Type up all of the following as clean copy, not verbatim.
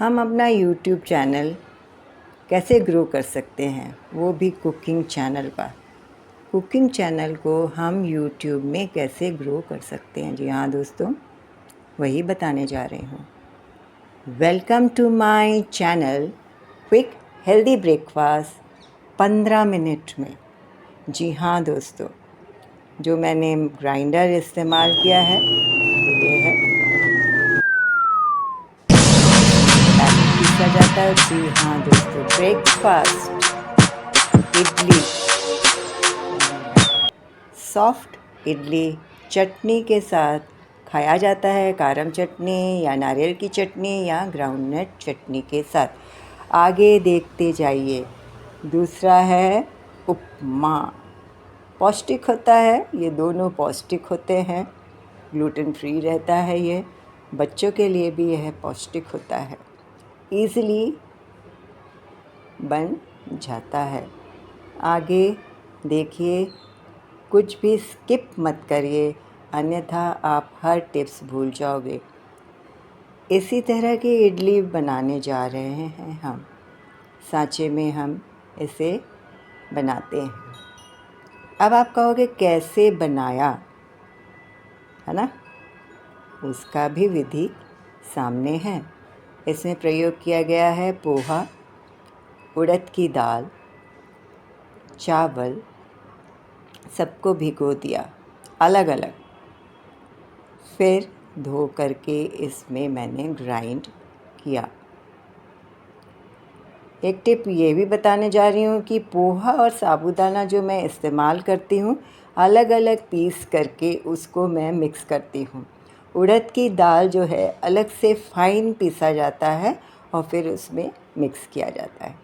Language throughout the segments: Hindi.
हम अपना यूट्यूब चैनल कैसे ग्रो कर सकते हैं, वो भी कुकिंग चैनल पर। कुकिंग चैनल को हम यूट्यूब में कैसे ग्रो कर सकते हैं, जी हाँ दोस्तों, वही बताने जा रही हूँ। Welcome to my channel quick healthy breakfast 15 minute में। जी हाँ दोस्तों, जो मैंने ग्राइंडर इस्तेमाल किया है वो ये है। पीसा जाता है। जी हाँ दोस्तों, ब्रेकफास्ट इडली, सॉफ्ट इडली चटनी के साथ खाया जाता है। कारम चटनी या नारियल की चटनी या ग्राउंडनट चटनी के साथ। आगे देखते जाइए। दूसरा है उपमा। पौष्टिक होता है, ये दोनों पौष्टिक होते हैं। ग्लूटेन फ्री रहता है ये। बच्चों के लिए भी यह पौष्टिक होता है। ईज़िली बन जाता है। आगे देखिए, कुछ भी स्किप मत करिए, अन्यथा आप हर टिप्स भूल जाओगे। इसी तरह की इडली बनाने जा रहे हैं हम। सांचे में हम इसे बनाते हैं। अब आप कहोगे कैसे बनाया, है ना? उसका भी विधि सामने है। इसमें प्रयोग किया गया है पोहा, उड़द की दाल, चावल, सबको भिगो दिया अलग अलग। फिर धो करके इसमें मैंने ग्राइंड किया। एक टिप ये भी बताने जा रही हूँ कि पोहा और साबूदाना जो मैं इस्तेमाल करती हूँ, अलग अलग पीस करके उसको मैं मिक्स करती हूँ। उड़द की दाल जो है अलग से फाइन पीसा जाता है और फिर उसमें मिक्स किया जाता है।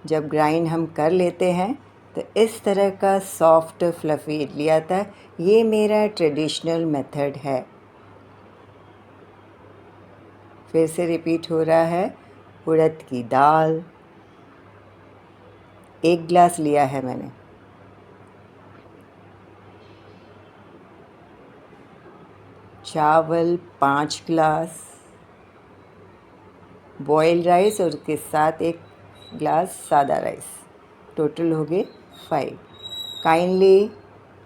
जब ग्राइंड हम कर लेते हैं तो इस तरह का सॉफ्ट फ्लफ़ी इडली आता है। ये मेरा ट्रेडिशनल मेथड है। फिर से रिपीट हो रहा है। उड़द की दाल 1 गिलास लिया है मैंने। चावल 5 गिलास, बॉयल राइस और उसके साथ 1 गिलास सादा राइस, टोटल हो गए 5। Kindly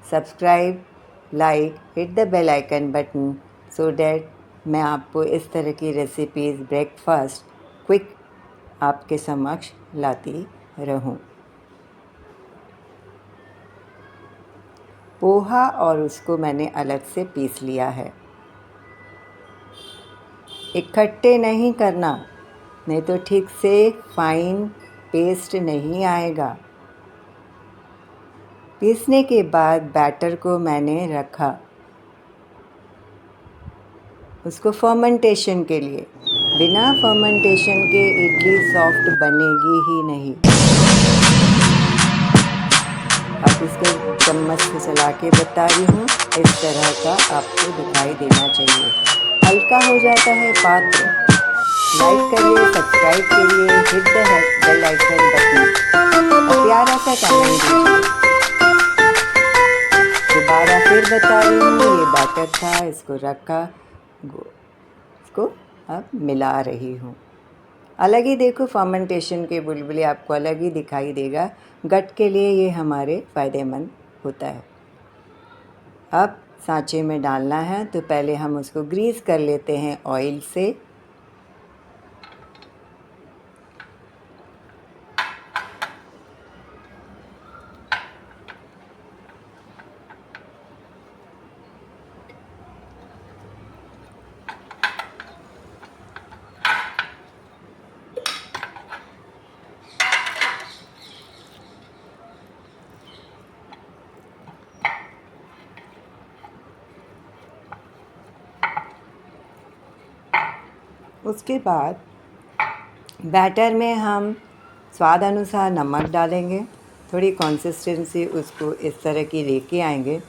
subscribe, like, hit the bell icon button so that मैं आपको इस तरह की रेसिपीज़ ब्रेकफास्ट क्विक आपके समक्ष लाती रहूं। पोहा और उसको मैंने अलग से पीस लिया है। इकट्ठे नहीं करना, नहीं तो ठीक से फाइन पेस्ट नहीं आएगा। पीसने के बाद बैटर को मैंने रखा उसको फर्मेंटेशन के लिए। बिना फर्मेंटेशन के इडली सॉफ्ट बनेगी ही नहीं। अब इसके चम्मच से चला के बता रही हूँ, इस तरह का आपको दिखाई देना चाहिए। हल्का हो जाता है पात्र। लाइक करिए, सब्सक्राइब करिए, hit the bell icon button और प्यारा सा कमेंट दीजिए। दोबारा फिर बता रही हूँ, ये बैटर था, इसको रखा, इसको अब मिला रही हूँ। अलग ही देखो, फर्मेंटेशन के बुलबुले आपको अलग ही दिखाई देगा। गट के लिए ये हमारे फ़ायदेमंद होता है। अब सांचे में डालना है तो पहले हम उसको ग्रीस कर लेते हैं ऑयल से। उसके बाद बैटर में हम स्वाद अनुसार नमक डालेंगे। थोड़ी कंसिस्टेंसी उसको इस तरह की लेके आएंगे।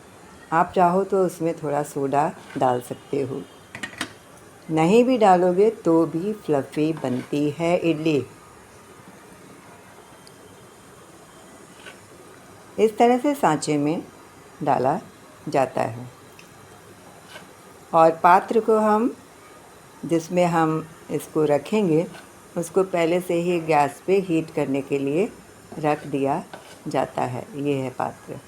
आप चाहो तो उसमें थोड़ा सोडा डाल सकते हो, नहीं भी डालोगे तो भी फ्लफ़ी बनती है इडली। इस तरह से सांचे में डाला जाता है और पात्र को हम जिसमें हम इसको रखेंगे उसको पहले से ही गैस पे हीट करने के लिए रख दिया जाता है। ये है पात्र।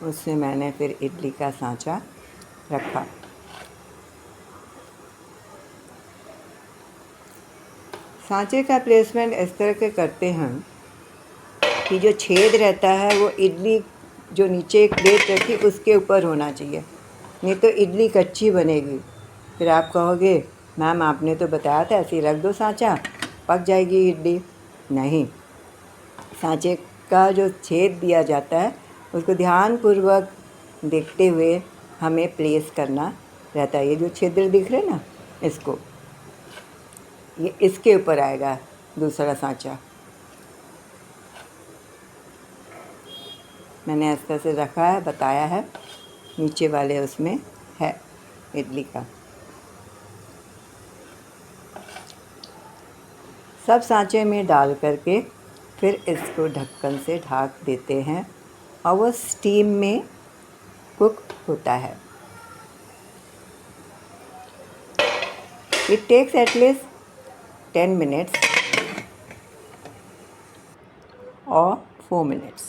उसमें मैंने फिर इडली का सांचा रखा। सांचे का प्लेसमेंट इस तरह के करते हैं कि जो छेद रहता है वो इडली जो नीचे एक प्लेट रखी उसके ऊपर होना चाहिए, नहीं तो इडली कच्ची बनेगी। फिर आप कहोगे मैम आपने तो बताया था ऐसे ही रख दो सांचा, पक जाएगी इडली। नहीं, सांचे का जो छेद दिया जाता है उसको ध्यानपूर्वक देखते हुए हमें प्लेस करना रहता है। ये जो छिद्र दिख रहे ना, इसको ये इसके ऊपर आएगा दूसरा सांचा। मैंने इस तरह से रखा है, बताया है। नीचे वाले उसमें है इडली का। सब सांचे में डाल करके फिर इसको ढक्कन से ढक देते हैं और वो स्टीम में कुक होता है। It takes at least 10 minutes or 4 minutes.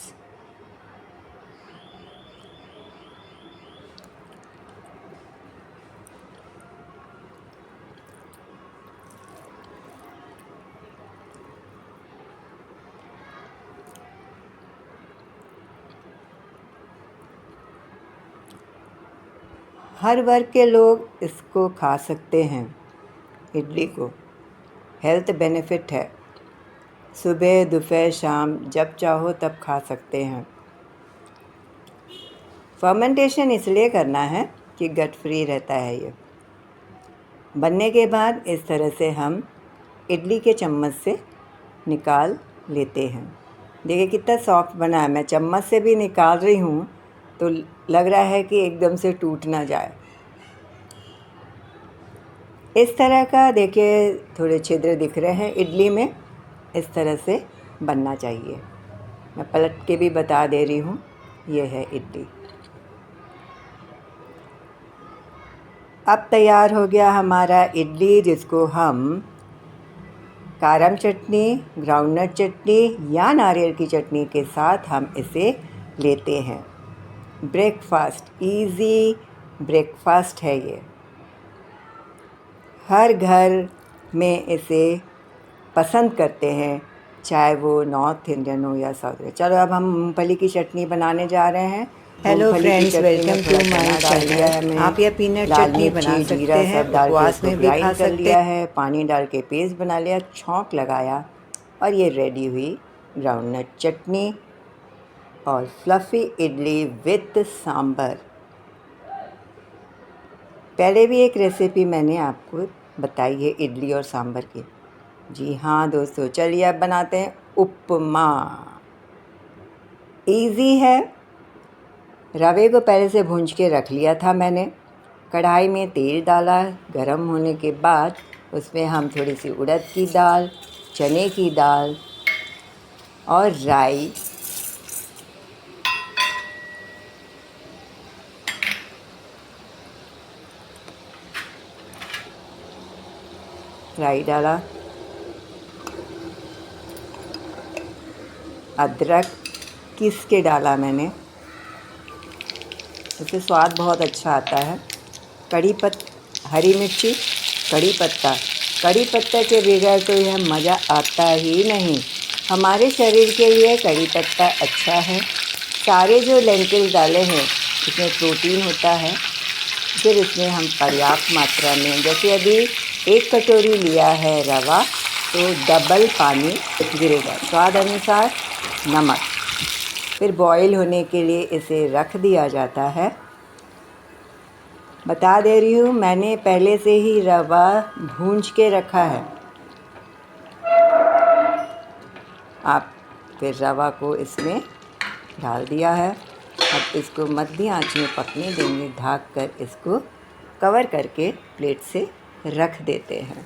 हर वर्ग के लोग इसको खा सकते हैं। इडली को हेल्थ बेनिफिट है। सुबह दोपहर शाम जब चाहो तब खा सकते हैं। फर्मेंटेशन इसलिए करना है कि गट फ्री रहता है। ये बनने के बाद इस तरह से हम इडली के चम्मच से निकाल लेते हैं। देखिए कितना सॉफ्ट बना है। मैं चम्मच से भी निकाल रही हूँ तो लग रहा है कि एकदम से टूट ना जाए। इस तरह का देखिए थोड़े छिद्र दिख रहे हैं इडली में, इस तरह से बनना चाहिए। मैं पलट के भी बता दे रही हूँ। ये है इडली। अब तैयार हो गया हमारा इडली, जिसको हम कारम चटनी, ग्राउंडनट चटनी या नारियल की चटनी के साथ हम इसे लेते हैं। ब्रेकफास्ट, इजी ब्रेकफास्ट है ये। हर घर में इसे पसंद करते हैं, चाहे वो नॉर्थ इंडियन हो या साउथ इंडियन। चलो अब हम मूंगफली की चटनी बनाने जा रहे हैं। Hello friends, welcome to my channel. आप यह पीनट चटनी बना सकते हैं, उपवास में भी खा सकते हैं। पानी डाल के पेस्ट बना लिया, छौंक लगाया और ये रेडी हुई ग्राउंडनट चटनी और फ्लफ़ी इडली विद सांभर। पहले भी एक रेसिपी मैंने आपको बताई है इडली और सांभर की। जी हाँ दोस्तों, चलिए अब बनाते हैं उपमा। इजी है। रवे को पहले से भूंज के रख लिया था मैंने। कढ़ाई में तेल डाला, गरम होने के बाद उसमें हम थोड़ी सी उड़द की दाल, चने की दाल और राई डाला, अदरक पीस के डाला मैंने, इससे स्वाद बहुत अच्छा आता है। हरी मिर्ची, कड़ी पत्ता के बगैर तो यह मज़ा आता ही नहीं। हमारे शरीर के लिए कड़ी पत्ता अच्छा है। सारे जो लेंटिल डाले हैं इसमें प्रोटीन होता है। फिर इसमें हम पर्याप्त मात्रा में, जैसे अभी 1 कटोरी लिया है रवा, तो डबल पानी गिरेगा। स्वाद अनुसार नमक। फिर बॉईल होने के लिए इसे रख दिया जाता है। बता दे रही हूँ, मैंने पहले से ही रवा भूंज के रखा है। आप फिर रवा को इसमें डाल दिया है। अब इसको मध्यम आंच में पकने देंगे, ढक कर इसको कवर करके प्लेट से रख देते हैं।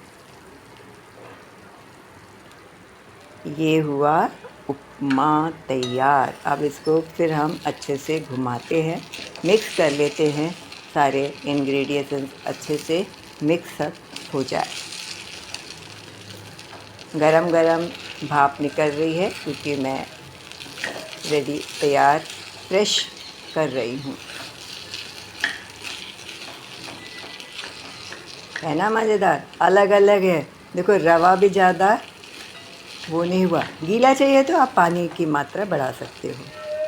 ये हुआ उपमा तैयार। अब इसको फिर हम अच्छे से घुमाते हैं, मिक्स कर लेते हैं, सारे इंग्रेडिएंट्स अच्छे से मिक्स अप हो जाए। गरम गरम भाप निकल रही है क्योंकि मैं रेडी तैयार फ्रेश कर रही हूँ। है ना मज़ेदार, अलग अलग है। देखो रवा भी ज़्यादा वो नहीं हुआ। गीला चाहिए तो आप पानी की मात्रा बढ़ा सकते हो।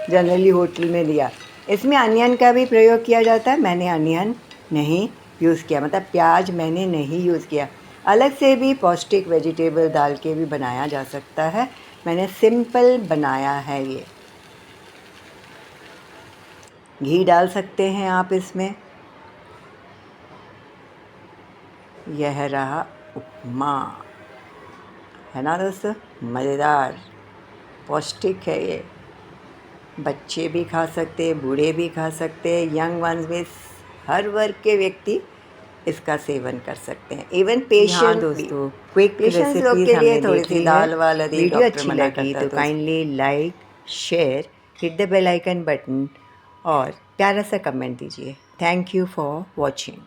जनरली होटल में दिया, इसमें अनियन का भी प्रयोग किया जाता है। मैंने अनियन नहीं यूज़ किया, मतलब प्याज मैंने नहीं यूज़ किया। अलग से भी पौष्टिक वेजिटेबल डाल के भी बनाया जा सकता है। मैंने सिंपल बनाया है ये। घी डाल सकते हैं आप इसमें। यह रहा उपमा, है ना दोस्तों, मज़ेदार पौष्टिक है ये। बच्चे भी खा सकते, बूढ़े भी खा सकते, यंग वंस में हर वर्ग के व्यक्ति इसका सेवन कर सकते हैं। इवन पेशेंट दोस्तों, क्विक पेशेंट्स लोग रेसिपीज के लिए हमने थोड़ी देख सी ली दाल है। वाल अधिक वीडियो डॉक्टर अच्छी मना लगी करता है तो kindly like, share, hit the bell icon button और प्यारा सा कमेंट दीजिए। Thank you for watching.